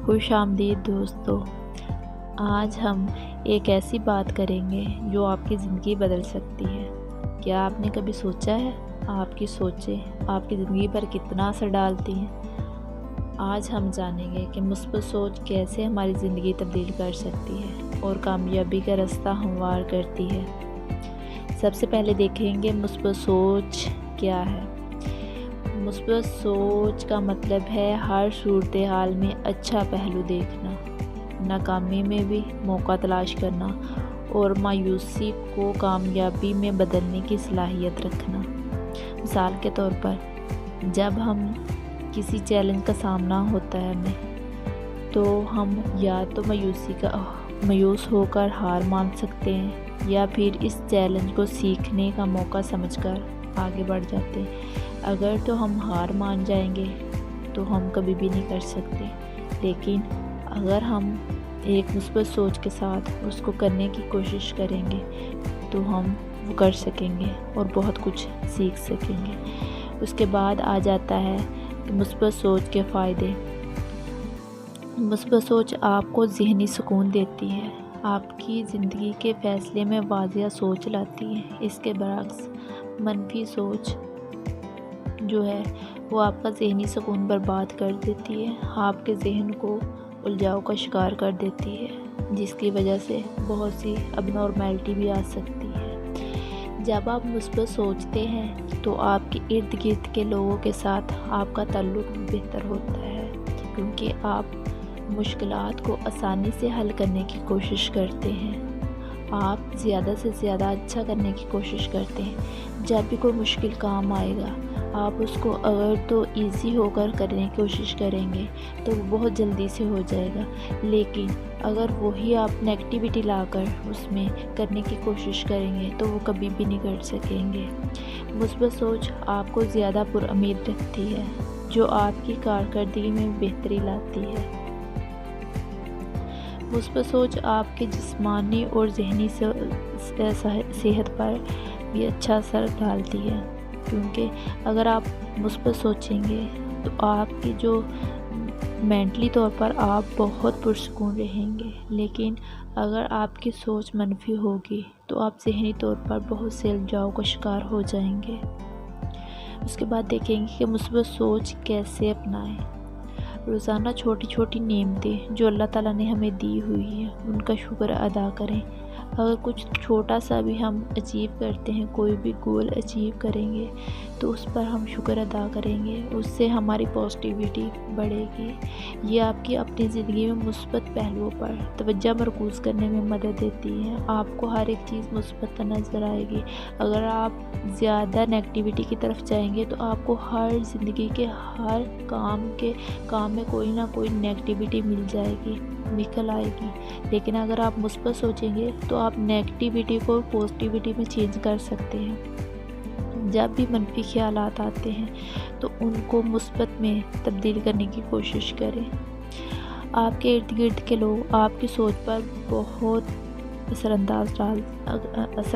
خوش آمدید دوستو، آج ہم ایک ایسی بات کریں گے جو آپ کی زندگی بدل سکتی ہے۔ کیا آپ نے کبھی سوچا ہے آپ کی سوچیں آپ کی زندگی پر کتنا اثر ڈالتی ہیں؟ آج ہم جانیں گے کہ مثبت سوچ کیسے ہماری زندگی تبدیل کر سکتی ہے اور کامیابی کا راستہ ہموار کرتی ہے۔ سب سے پہلے دیکھیں گے مثبت سوچ کیا ہے۔ مثبت سوچ کا مطلب ہے ہر صورتحال میں اچھا پہلو دیکھنا، ناکامی میں بھی موقع تلاش کرنا اور مایوسی کو کامیابی میں بدلنے کی صلاحیت رکھنا۔ مثال کے طور پر جب ہم کسی چیلنج کا سامنا ہوتا ہے ہمیں، تو ہم یا تو مایوس ہو کر ہار مان سکتے ہیں یا پھر اس چیلنج کو سیکھنے کا موقع سمجھ کر آگے بڑھ جاتے ہیں۔ اگر تو ہم ہار مان جائیں گے تو ہم کبھی بھی نہیں کر سکتے، لیکن اگر ہم ایک مثبت سوچ کے ساتھ اس کو کرنے کی کوشش کریں گے تو ہم وہ کر سکیں گے اور بہت کچھ سیکھ سکیں گے۔ اس کے بعد آ جاتا ہے کہ مثبت سوچ کے فائدے۔ مثبت سوچ آپ کو ذہنی سکون دیتی ہے، آپ کی زندگی کے فیصلے میں واضح سوچ لاتی ہے۔ اس کے برعکس منفی سوچ جو ہے وہ آپ کا ذہنی سکون برباد کر دیتی ہے، آپ کے ذہن کو الجھاؤ کا شکار کر دیتی ہے، جس کی وجہ سے بہت سی اب نارمیلٹی بھی آ سکتی ہے۔ جب آپ مثبت سوچتے ہیں تو آپ کے ارد گرد کے لوگوں کے ساتھ آپ کا تعلق بہتر ہوتا ہے، کیونکہ آپ مشکلات کو آسانی سے حل کرنے کی کوشش کرتے ہیں، آپ زیادہ سے زیادہ اچھا کرنے کی کوشش کرتے ہیں۔ جب بھی کوئی مشکل کام آئے گا آپ اس کو اگر تو ایزی ہو کر کرنے کی کوشش کریں گے تو وہ بہت جلدی سے ہو جائے گا، لیکن اگر وہی آپ نیگیٹیوٹی لا کر اس میں کرنے کی کوشش کریں گے تو وہ کبھی بھی نہیں کر سکیں گے۔ مثبت سوچ آپ کو زیادہ پرامید رکھتی ہے، جو آپ کی کارکردگی میں بہتری لاتی ہے۔ مثبت سوچ آپ کے جسمانی اور ذہنی صحت پر بھی اچھا اثر ڈالتی ہے، کیونکہ اگر آپ مثبت سوچیں گے تو آپ کی جو مینٹلی طور پر آپ بہت پرسکون رہیں گے، لیکن اگر آپ کی سوچ منفی ہوگی تو آپ ذہنی طور پر بہت سے الجھاؤ کا شکار ہو جائیں گے۔ اس کے بعد دیکھیں گے کہ مثبت سوچ کیسے اپنائیں۔ روزانہ چھوٹی چھوٹی نعمتیں جو اللہ تعالیٰ نے ہمیں دی ہوئی ہیں ان کا شکر ادا کریں۔ اگر کچھ چھوٹا سا بھی ہم اچیو کرتے ہیں، کوئی بھی گول اچیو کریں گے تو اس پر ہم شکر ادا کریں گے، اس سے ہماری پازیٹیوٹی بڑھے گی۔ یہ آپ کی اپنی زندگی میں مثبت پہلوؤں پر توجہ مرکوز کرنے میں مدد دیتی ہے، آپ کو ہر ایک چیز مثبت نظر آئے گی۔ اگر آپ زیادہ نیگیٹیوٹی کی طرف جائیں گے تو آپ کو ہر زندگی کے ہر کام میں کوئی نہ کوئی نیگیٹیوٹی مل جائے گی، نکل آئے گی، لیکن اگر آپ مثبت سوچیں گے تو آپ نیگیٹیوٹی کو پازیٹیوٹی میں چینج کر سکتے ہیں۔ جب بھی منفی خیالات آتے ہیں تو ان کو مثبت میں تبدیل کرنے کی کوشش کریں۔ آپ کے ارد گرد کے لوگ آپ کی سوچ پر بہت اثر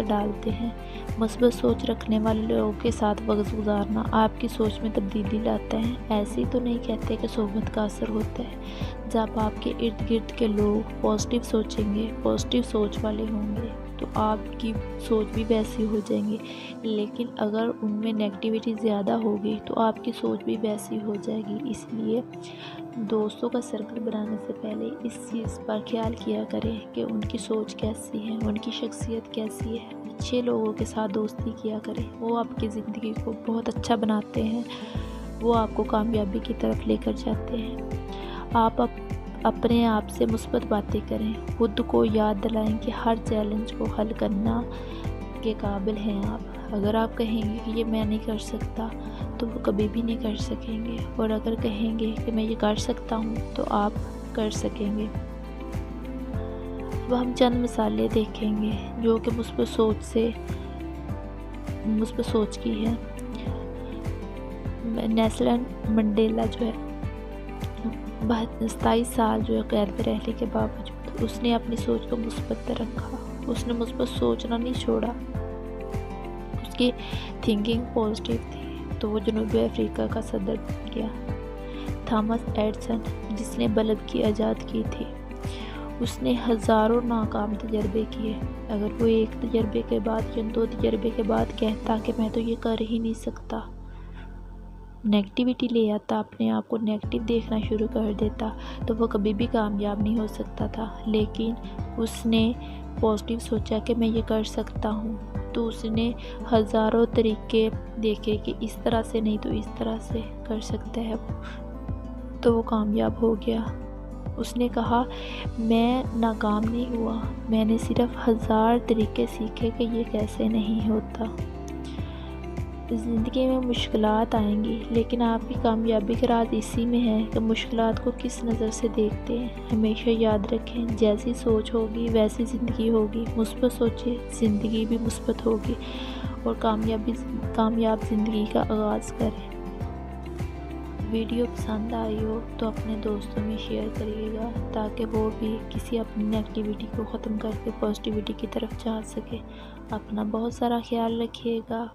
ڈالتے ہیں۔ مثبت سوچ رکھنے والے لوگوں کے ساتھ وقت گزارنا آپ کی سوچ میں تبدیلی لاتا ہے۔ ایسے تو نہیں کہتے کہ صحبت کا اثر ہوتا ہے۔ جب آپ کے ارد گرد کے لوگ پازیٹیو سوچیں گے، پازیٹیو سوچ والے ہوں گے تو آپ کی سوچ بھی ویسی ہو جائیں گی، لیکن اگر ان میں نیگیٹیوٹی زیادہ ہوگی تو آپ کی سوچ بھی ویسی ہو جائے گی۔ اس لیے دوستوں کا سرکل بنانے سے پہلے اس چیز پر خیال کیا کریں کہ ان کی سوچ کیسی ہے، ان کی شخصیت کیسی ہے۔ اچھے لوگوں کے ساتھ دوستی کیا کریں، وہ آپ کی زندگی کو بہت اچھا بناتے ہیں، وہ آپ کو کامیابی کی طرف لے کر جاتے ہیں۔ آپ اپنے آپ سے مثبت باتیں کریں، خود کو یاد دلائیں کہ ہر چیلنج کو حل کرنا کے قابل ہیں آپ۔ اگر آپ کہیں گے کہ یہ میں نہیں کر سکتا تو وہ کبھی بھی نہیں کر سکیں گے، اور اگر کہیں گے کہ میں یہ کر سکتا ہوں تو آپ کر سکیں گے۔ اب ہم چند مثالیں دیکھیں گے جو کہ مثبت سوچ کی ہے۔ نیلسن منڈیلا جو ہے 27 سال جو ہے قید میں رہنے کے باوجود اس نے اپنی سوچ کو مثبت رکھا، اس نے مثبت سوچنا نہیں چھوڑا، اس کی تھنکنگ پازیٹیو تھی تو وہ جنوبی افریقہ کا صدر بن گیا۔ تھامس ایڈیسن، جس نے بلب کی ایجاد کی تھی، اس نے ہزاروں ناکام تجربے کیے۔ اگر وہ ایک تجربے کے بعد یا 2 تجربے کے بعد کہتا کہ میں تو یہ کر ہی نہیں سکتا، نیگیٹیوٹی لے آتا، اپنے آپ کو نیگیٹو دیکھنا شروع کر دیتا، تو وہ کبھی بھی کامیاب نہیں ہو سکتا تھا۔ لیکن اس نے پازیٹیو سوچا کہ میں یہ کر سکتا ہوں، تو اس نے ہزاروں طریقے دیکھے کہ اس طرح سے نہیں تو اس طرح سے کر سکتا ہے وہ، تو وہ کامیاب ہو گیا۔ اس نے کہا میں ناکام نہیں ہوا، میں نے صرف 1000 طریقے سیکھے کہ یہ کیسے نہیں ہوتا۔ زندگی میں مشکلات آئیں گی، لیکن آپ کی کامیابی کا راز اسی میں ہے کہ مشکلات کو کس نظر سے دیکھتے ہیں۔ ہمیشہ یاد رکھیں، جیسی سوچ ہوگی ویسی زندگی ہوگی۔ مثبت سوچیں، زندگی بھی مثبت ہوگی، اور کامیاب زندگی کا آغاز کریں۔ ویڈیو پسند آئی ہو تو اپنے دوستوں میں شیئر کریے گا، تاکہ وہ بھی کسی اپنی نیگیٹیوٹی کو ختم کر کے پازیٹیوٹی کی طرف جا سکے۔ اپنا بہت سارا خیال رکھیے گا۔